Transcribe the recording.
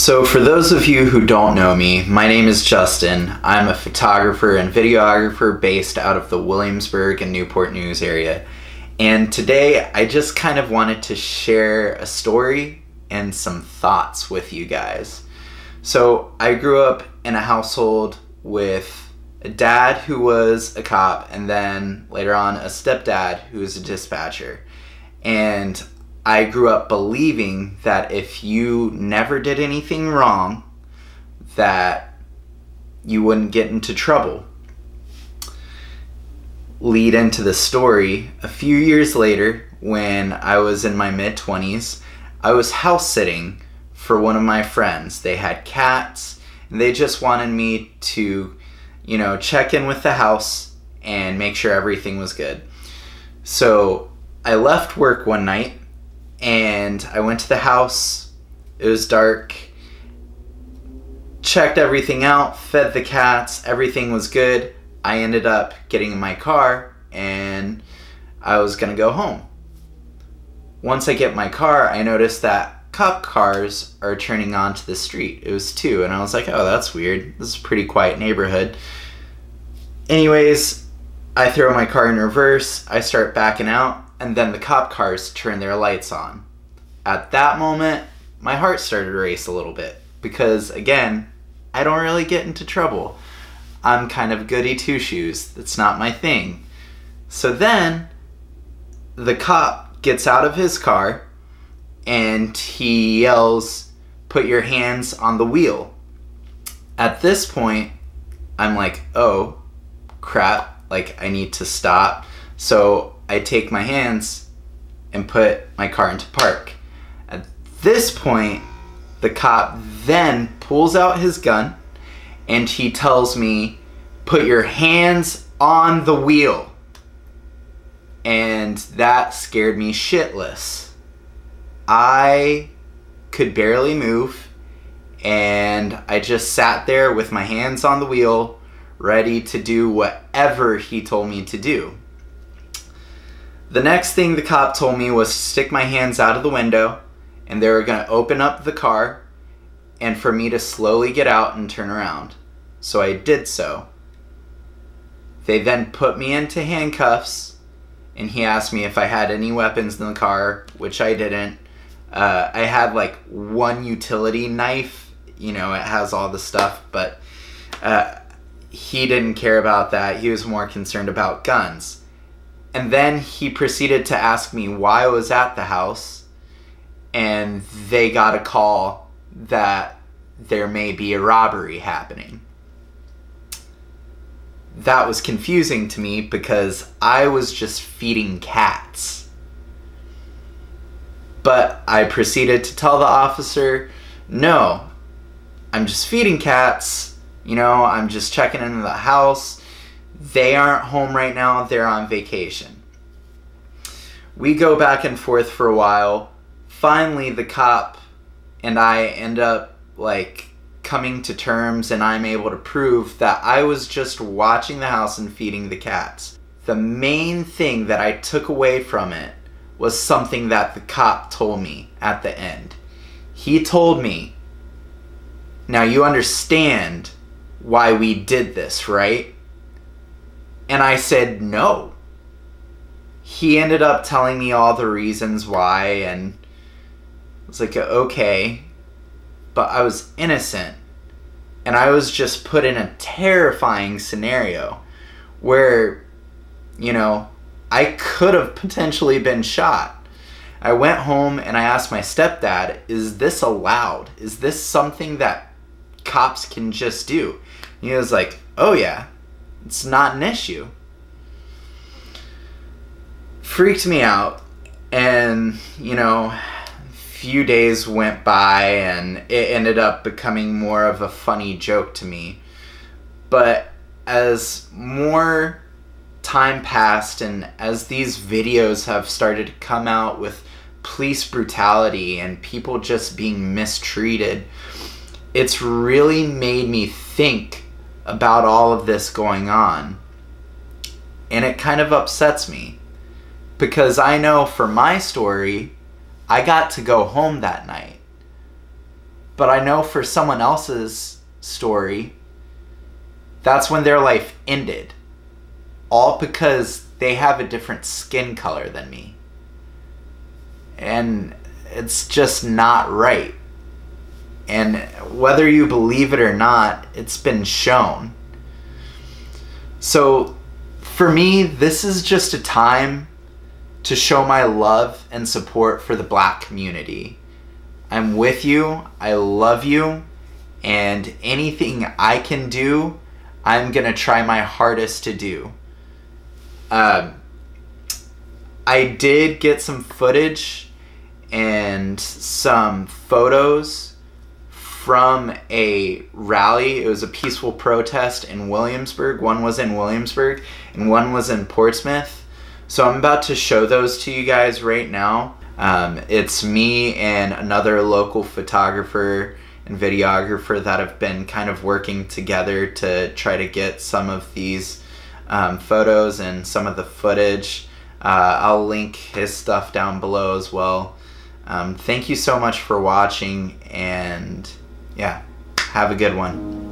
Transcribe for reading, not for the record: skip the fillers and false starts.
So for those of you who don't know me, my name is Justin. I'm a photographer and videographer based out of the Williamsburg and Newport News area. And today I just kind of wanted to share a story and some thoughts with you guys. So I grew up in a household with a dad who was a cop and then later on a stepdad who was a dispatcher. And I grew up believing that if you never did anything wrong, that you wouldn't get into trouble. Lead into the story, a few years later, when I was in my mid-20s, I was house sitting for one of my friends. They had cats, and they just wanted me to, check in with the house and make sure everything was good. So I left work one night, and I went to the house. It was dark. Checked everything out, fed the cats, everything was good. I ended up getting in my car and I was gonna go home. Once I get in my car, I noticed that cop cars are turning onto the street. It was two, and I was like, oh, that's weird. This is a pretty quiet neighborhood. Anyways, I throw my car in reverse, I start backing out, and then the cop cars turn their lights on. At that moment, my heart started to race a little bit because, again, I don't really get into trouble. I'm kind of goody two-shoes. That's not my thing. So then, the cop gets out of his car and he yells, "Put your hands on the wheel." At this point, I'm like, oh, crap, I need to stop. So I take my hands and put my car into park. At this point, the cop then pulls out his gun and he tells me, "Put your hands on the wheel." And that scared me shitless. I could barely move, and I just sat there with my hands on the wheel, ready to do whatever he told me to do. The next thing the cop told me was to stick my hands out of the window, and they were going to open up the car and for me to slowly get out and turn around. So I did so. They then put me into handcuffs, and he asked me if I had any weapons in the car, which I didn't. I had one utility knife, it has all the stuff, but he didn't care about that. He was more concerned about guns. And then he proceeded to ask me why I was at the house, and they got a call that there may be a robbery happening. That was confusing to me because I was just feeding cats. But I proceeded to tell the officer, no, I'm just feeding cats, I'm just checking into the house. They aren't home right now, they're on vacation. We go back and forth for a while. Finally, the cop and I end up coming to terms, and I'm able to prove that I was just watching the house and feeding the cats. The main thing that I took away from it was something that the cop told me at the end. He told me, "Now you understand why we did this, right?" And I said, no. He ended up telling me all the reasons why, and I was like, okay. But I was innocent. And I was just put in a terrifying scenario where, I could have potentially been shot. I went home and I asked my stepdad, is this allowed? Is this something that cops can just do? And he was like, oh yeah. It's not an issue. Freaked me out, and a few days went by and it ended up becoming more of a funny joke to me. But as more time passed and as these videos have started to come out with police brutality and people just being mistreated, it's really made me think about all of this going on, and it kind of upsets me because I know for my story I got to go home that night. But I know for someone else's story, that's when their life ended. All because they have a different skin color than me. And it's just not right. And whether you believe it or not, it's been shown. So for me, this is just a time to show my love and support for the Black community. I'm with you, I love you, and anything I can do, I'm gonna try my hardest to do. I did get some footage and some photos from a rally. It was a peaceful protest in Williamsburg. One was in Williamsburg and one was in Portsmouth. So I'm about to show those to you guys right now. It's me and another local photographer and videographer that have been kind of working together to try to get some of these photos and some of the footage. I'll link his stuff down below as well. Thank you so much for watching, and yeah, have a good one.